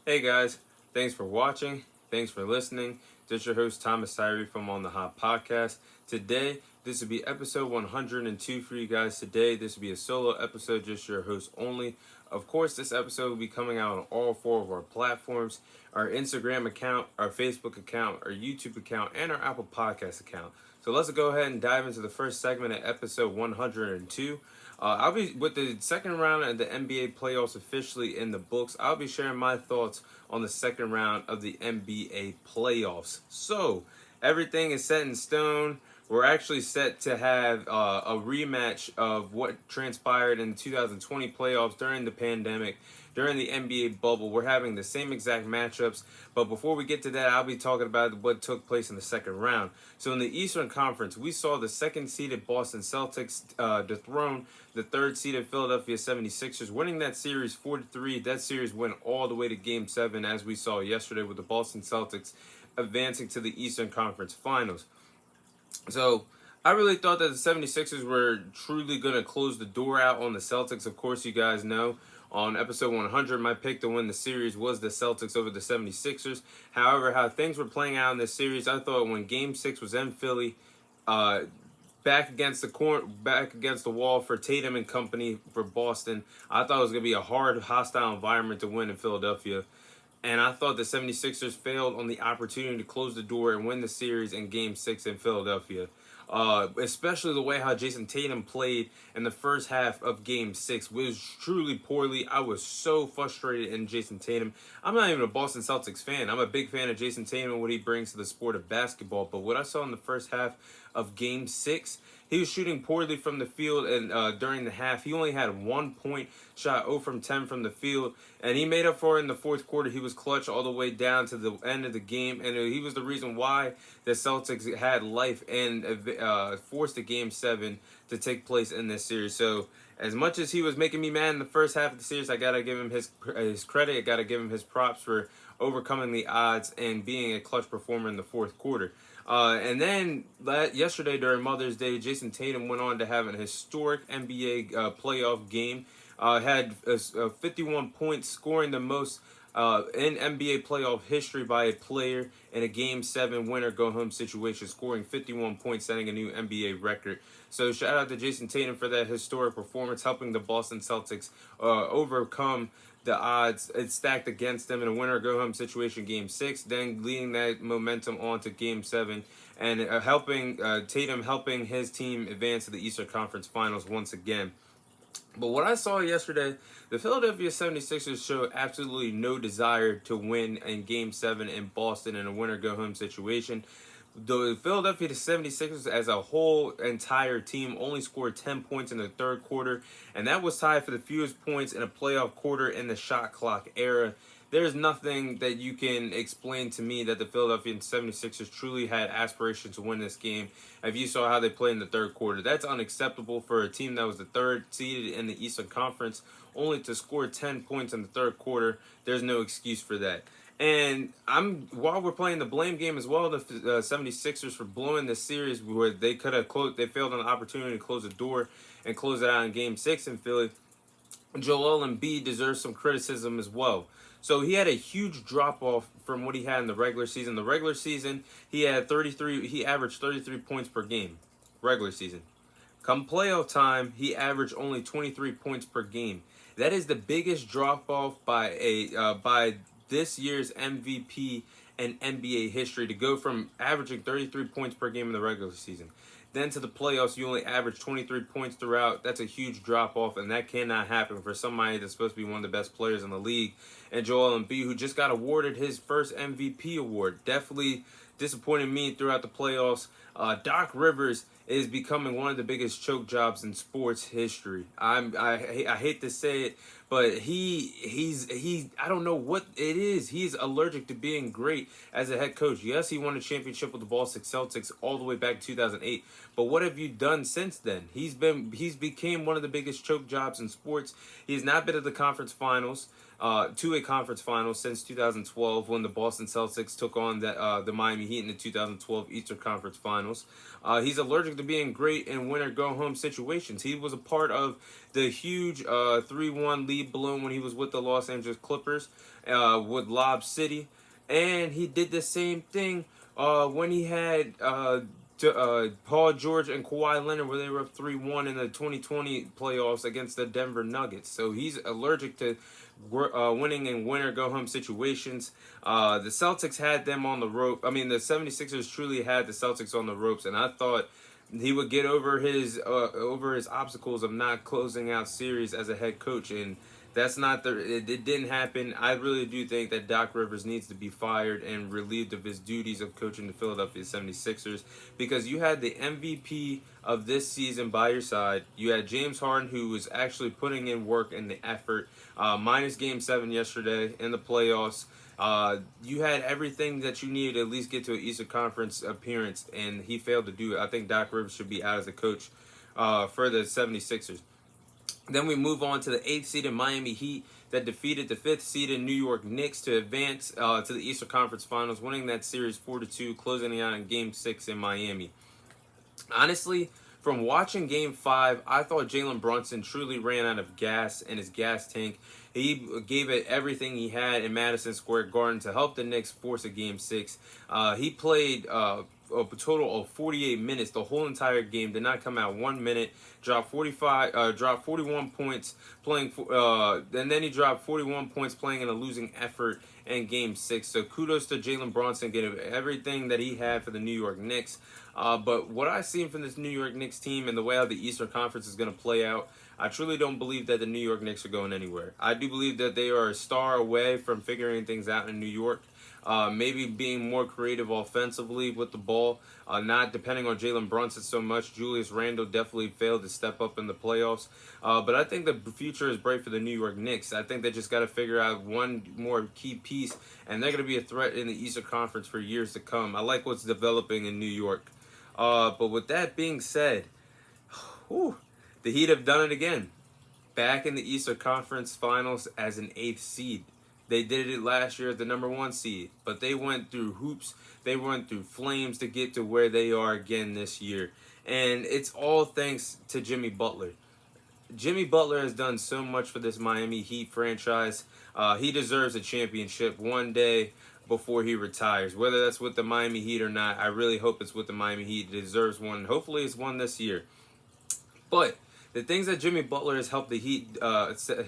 Hey guys, thanks for watching. Thanks for listening. This is your host Thomas Tyree from On the Hot Podcast. Today, this will be episode 102 for you guys. Today, this will be a solo episode, just your host only. Of course, this episode will be coming out on all four of our platforms: our Instagram account, our Facebook account, our YouTube account, and our Apple Podcast account. So let's go ahead and dive into the first segment of episode 102. I'll be with the second round of the NBA playoffs officially in the books. I'll be sharing my thoughts on the second round of the NBA playoffs. So everything is set in stone. We're actually set to have a rematch of what transpired in the 2020 playoffs during the pandemic, during the NBA bubble. We're having the same exact matchups. But before we get to that, I'll be talking about what took place in the second round. So in the Eastern Conference, we saw the second-seeded Boston Celtics dethrone the third-seeded Philadelphia 76ers, winning that series 4-3. That series went all the way to Game 7, as we saw yesterday, with the Boston Celtics advancing to the Eastern Conference Finals. So I really thought that the 76ers were truly going to close the door out on the Celtics. Of course, you guys know on episode 100, my pick to win the series was the Celtics over the 76ers. However, how things were playing out in this series, I thought when Game 6 was in Philly, back against the wall for Tatum and company for Boston, I thought it was going to be a hard, hostile environment to win in Philadelphia. And I thought the 76ers failed on the opportunity to close the door and win the series in Game 6 in Philadelphia. Especially the way how Jason Tatum played in the first half of Game 6 was truly poorly. I was so frustrated in Jason Tatum. I'm not even a Boston Celtics fan. I'm a big fan of Jason Tatum and what he brings to the sport of basketball. But what I saw in the first half of Game 6, he was shooting poorly from the field, and during the half, he only had 1 point, shot 0 from 10 from the field, and he made up for it in the fourth quarter. He was clutch all the way down to the end of the game, and he was the reason why the Celtics had life and forced the Game 7 to take place in this series. So as much as he was making me mad in the first half of the series, I got to give him his credit. I got to give him his props for overcoming the odds and being a clutch performer in the fourth quarter. And then yesterday during Mother's Day, Jason Tatum went on to have an historic NBA playoff game. Had 51 points, scoring the most in NBA playoff history by a player in a Game 7 winner-go-home situation, scoring 51 points, setting a new NBA record. So shout out to Jason Tatum for that historic performance, helping the Boston Celtics overcome the odds it's stacked against them in a winner-go-home situation, Game 6, then leading that momentum on to Game 7, and Tatum helping his team advance to the Eastern Conference Finals once again. But what I saw yesterday, the Philadelphia 76ers showed absolutely no desire to win in Game 7 in Boston in a winner-go-home situation. The Philadelphia 76ers as a whole entire team only scored 10 points in the third quarter, and that was tied for the fewest points in a playoff quarter in the shot clock era. There's nothing that you can explain to me that the Philadelphia 76ers truly had aspirations to win this game. If you saw how they played in the third quarter, that's unacceptable for a team that was the third seeded in the Eastern Conference, only to score 10 points in the third quarter. There's no excuse for that. And while we're playing the blame game as well, the 76ers for blowing this series where they could have they failed on the opportunity to close the door and close it out in Game 6 in Philly. Joel Embiid deserves some criticism as well. So he had a huge drop off from what he had in the regular season. The regular season, he averaged 33 points per game. Regular season. Come playoff time, he averaged only 23 points per game. That is the biggest drop off by this year's MVP in NBA history, to go from averaging 33 points per game in the regular season. Then to the playoffs, you only average 23 points throughout. That's a huge drop-off, and that cannot happen for somebody that's supposed to be one of the best players in the league. And Joel Embiid, who just got awarded his first MVP award, definitely disappointed me throughout the playoffs. Doc Rivers is becoming one of the biggest choke jobs in sports history. I hate to say it, but he I don't know what it is. He's allergic to being great as a head coach. Yes, he won a championship with the Boston Celtics all the way back in 2008. But what have you done since then? He's became one of the biggest choke jobs in sports. He's not been at the conference finals. to a conference final since 2012 when the Boston Celtics took on the Miami Heat in the 2012 Eastern Conference Finals. He's allergic to being great in winner-go-home situations. He was a part of the huge 3-1 lead blown when he was with the Los Angeles Clippers with Lob City. And he did the same thing when he had Paul George and Kawhi Leonard, where they were up 3-1 in the 2020 playoffs against the Denver Nuggets. So he's allergic to winning in winner-go-home situations. The Celtics had them on the rope. I mean, the 76ers truly had the Celtics on the ropes, and I thought he would get over his obstacles of not closing out series as a head coach, and that's not it didn't happen. I really do think that Doc Rivers needs to be fired and relieved of his duties of coaching the Philadelphia 76ers, because you had the MVP of this season by your side. You had James Harden, who was actually putting in work and the effort, minus Game 7 yesterday in the playoffs. You had everything that you needed to at least get to an Eastern Conference appearance, and he failed to do it. I think Doc Rivers should be out as a coach for the 76ers. Then we move on to the 8th seeded Miami Heat that defeated the 5th seeded New York Knicks to advance to the Eastern Conference Finals, winning that series 4-2, closing it out in Game 6 in Miami. Honestly, from watching Game 5, I thought Jalen Brunson truly ran out of gas in his gas tank. He gave it everything he had in Madison Square Garden to help the Knicks force a Game 6. He played a total of 48 minutes the whole entire game, did not come out 1 minute, dropped 41 points playing and then he dropped 41 points playing in a losing effort in Game 6. So kudos to Jalen Brunson, getting everything that he had for the New York Knicks. But what I've seen from this New York Knicks team and the way how the Eastern Conference is going to play out, I truly don't believe that the New York Knicks are going anywhere. I do believe that they are a star away from figuring things out in New York. Maybe being more creative offensively with the ball, not depending on Jalen Brunson so much. Julius Randle definitely failed to step up in the playoffs. But I think the future is bright for the New York Knicks. I think they just got to figure out one more key piece, and they're going to be a threat in the Eastern Conference for years to come. I like what's developing in New York. But with that being said, the Heat have done it again. Back in the Eastern Conference Finals as an 8th seed. They did it last year as the number 1 seed, but they went through hoops, they went through flames to get to where they are again this year. And it's all thanks to Jimmy Butler. Jimmy Butler has done so much for this Miami Heat franchise. He deserves a championship one day before he retires. Whether that's with the Miami Heat or not, I really hope it's with the Miami Heat. He deserves one. Hopefully it's one this year. But the things that Jimmy Butler has helped the Heat,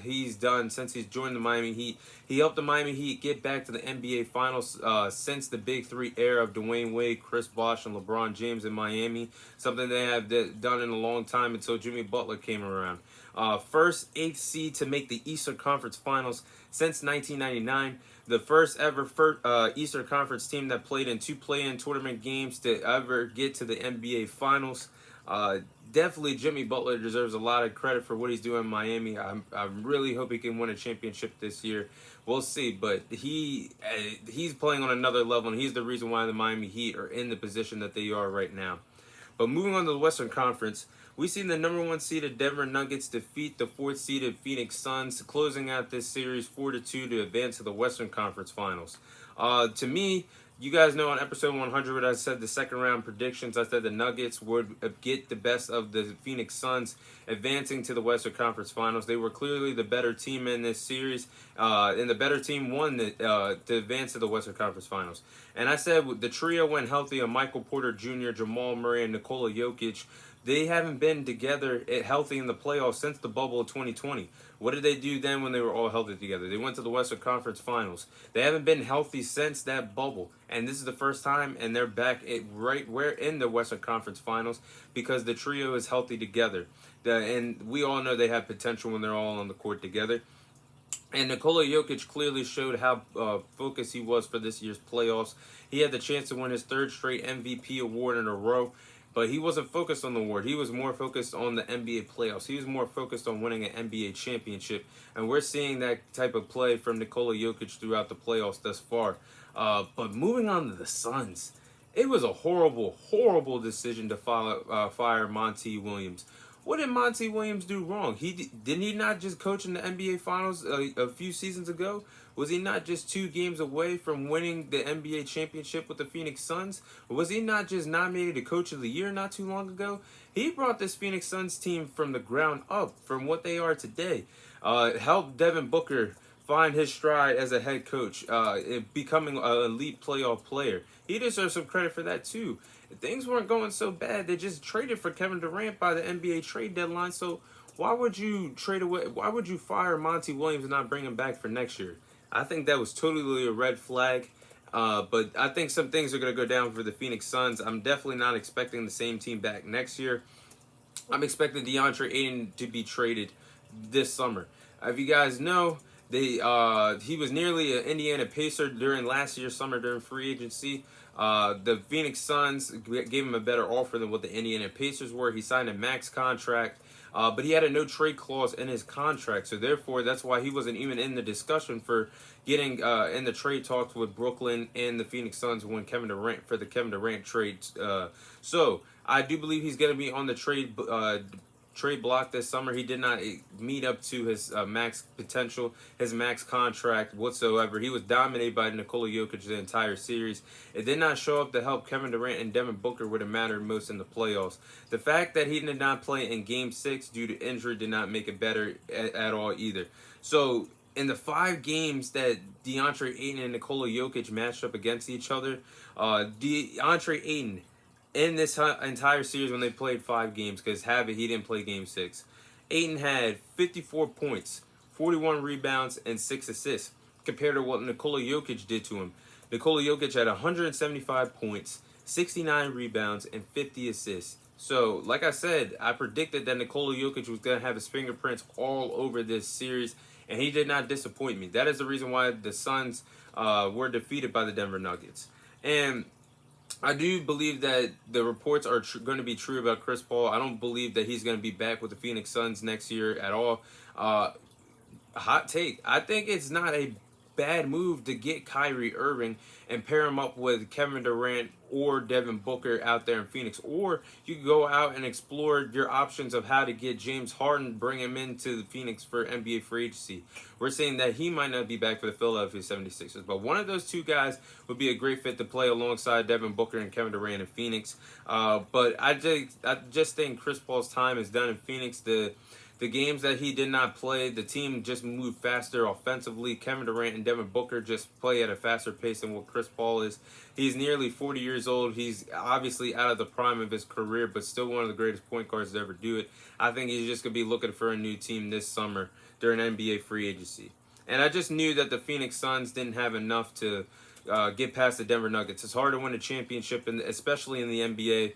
he's done since he's joined the Miami Heat. He helped the Miami Heat get back to the NBA Finals since the Big Three era of Dwayne Wade, Chris Bosh, and LeBron James in Miami. Something they have done in a long time until Jimmy Butler came around. First 8th seed to make the Eastern Conference Finals since 1999. The first ever Eastern Conference team that played in 2 play-in tournament games to ever get to the NBA Finals. Definitely Jimmy Butler deserves a lot of credit for what he's doing in Miami. I really hope he can win a championship this year. We'll see, but he's playing on another level, and he's the reason why the Miami Heat are in the position that they are right now. But moving on to the Western Conference, we've seen the number 1 seeded Denver Nuggets defeat the 4th seeded Phoenix Suns, closing out this series 4-2 to advance to the Western Conference Finals. To me, you guys know on episode 100 I said the second round predictions. I said the Nuggets would get the best of the Phoenix Suns, advancing to the Western Conference Finals. They were clearly the better team in this series, and the better team won to advance to the Western Conference Finals. And I said the trio went healthy of Michael Porter Jr., Jamal Murray, and Nikola Jokic. They haven't been together healthy in the playoffs since the bubble of 2020. What did they do then when they were all healthy together? They went to the Western Conference Finals. They haven't been healthy since that bubble. And this is the first time, and they're back right where in the Western Conference Finals because the trio is healthy together. And we all know they have potential when they're all on the court together. And Nikola Jokic clearly showed how focused he was for this year's playoffs. He had the chance to win his 3rd straight MVP award in a row. But he wasn't focused on the award. He was more focused on the NBA playoffs. He was more focused on winning an NBA championship. And we're seeing that type of play from Nikola Jokic throughout the playoffs thus far. But moving on to the Suns, it was a horrible, horrible decision to fire Monty Williams. What did Monty Williams do wrong? Didn't he not just coach in the NBA Finals a few seasons ago? Was he not just 2 games away from winning the NBA championship with the Phoenix Suns? Was he not just nominated to Coach of the Year not too long ago? He brought this Phoenix Suns team from the ground up, from what they are today. Helped Devin Booker find his stride as a head coach, becoming an elite playoff player. He deserves some credit for that too. Things weren't going so bad. They just traded for Kevin Durant by the NBA trade deadline. So why would you trade away? Why would you fire Monty Williams and not bring him back for next year? I think that was totally a red flag. But I think some things are going to go down for the Phoenix Suns. I'm definitely not expecting the same team back next year. I'm expecting DeAndre Ayton to be traded this summer. If you guys know, he was nearly an Indiana Pacer during last year's summer during free agency. The Phoenix Suns gave him a better offer than what the Indiana Pacers were. He signed a max contract, but he had a no trade clause in his contract. So therefore, that's why he wasn't even in the discussion for getting in the trade talks with Brooklyn and the Phoenix Suns when Kevin Durant trade. So I do believe he's going to be on the trade block this summer. He did not meet up to his max potential, his max contract whatsoever. He was dominated by Nikola Jokic the entire series. It did not show up to help Kevin Durant and Devin Booker would have mattered most in the playoffs. The fact that he did not play in Game 6 due to injury did not make it better at all either. So in the 5 games that DeAndre Ayton and Nikola Jokic matched up against each other, DeAndre Ayton in this entire series when they played 5 games, because he didn't play Game 6. Ayton had 54 points, 41 rebounds, and 6 assists, compared to what Nikola Jokic did to him. Nikola Jokic had 175 points, 69 rebounds, and 50 assists. So, like I said, I predicted that Nikola Jokic was going to have his fingerprints all over this series, and he did not disappoint me. That is the reason why the Suns were defeated by the Denver Nuggets. And I do believe that the reports are going to be true about Chris Paul. I don't believe that he's going to be back with the Phoenix Suns next year at all. Hot take. I think it's not a bad move to get Kyrie Irving and pair him up with Kevin Durant or Devin Booker out there in Phoenix. Or you could go out and explore your options of how to get James Harden, bring him into the Phoenix for NBA free agency. We're saying that he might not be back for the Philadelphia 76ers, but one of those 2 guys would be a great fit to play alongside Devin Booker and Kevin Durant in Phoenix. But I just think Chris Paul's time is done in Phoenix. The games that he did not play, the team just moved faster offensively. Kevin Durant and Devin Booker just play at a faster pace than what Chris Paul is. He's nearly 40 years old. He's obviously out of the prime of his career, but still one of the greatest point guards to ever do it. I think he's just going to be looking for a new team this summer during NBA free agency. And I just knew that the Phoenix Suns didn't have enough to get past the Denver Nuggets. It's hard to win a championship, especially in the NBA,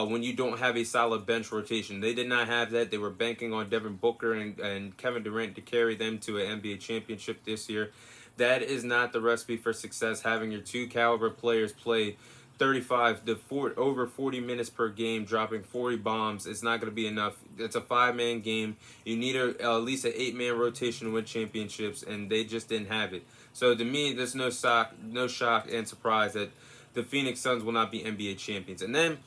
when you don't have a solid bench rotation. They did not have that. They were banking on Devin Booker and Kevin Durant to carry them to an NBA championship this year. That is not the recipe for success. Having your 2 caliber players play 35 to 40, over 40 minutes per game, dropping 40 bombs, it's not going to be enough. It's a 5-man game. You need at least an 8-man rotation to win championships, and they just didn't have it. So to me, there's no shock and surprise that the Phoenix Suns will not be NBA champions. And then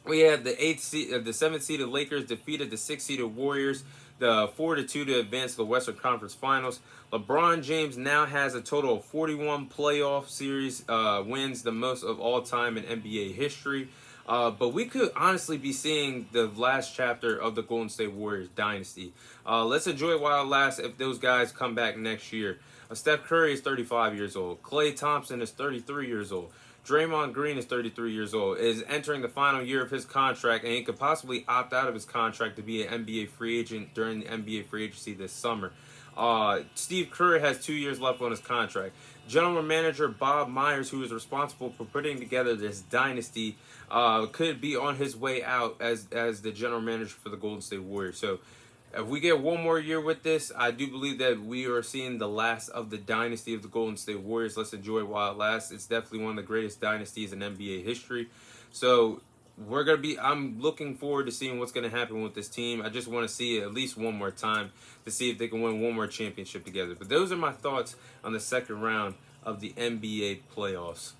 we had the 7th seeded Lakers defeated the 6th seeded Warriors, the 4-2 to advance to the Western Conference Finals. LeBron James now has a total of 41 playoff series wins, the most of all time in NBA history. But we could honestly be seeing the last chapter of the Golden State Warriors dynasty. Let's enjoy it while it lasts if those guys come back next year. Steph Curry is 35 years old. Klay Thompson is 33 years old. Draymond Green is 33 years old, is entering the final year of his contract, and he could possibly opt out of his contract to be an NBA free agent during the NBA free agency this summer. Steve Kerr has 2 years left on his contract. General manager Bob Myers, who is responsible for putting together this dynasty, could be on his way out as the general manager for the Golden State Warriors. So if we get one more year with this, I do believe that we are seeing the last of the dynasty of the Golden State Warriors. Let's enjoy it while it lasts. It's definitely one of the greatest dynasties in NBA history. So I'm looking forward to seeing what's going to happen with this team. I just want to see it at least one more time to see if they can win one more championship together. But those are my thoughts on the second round of the NBA playoffs.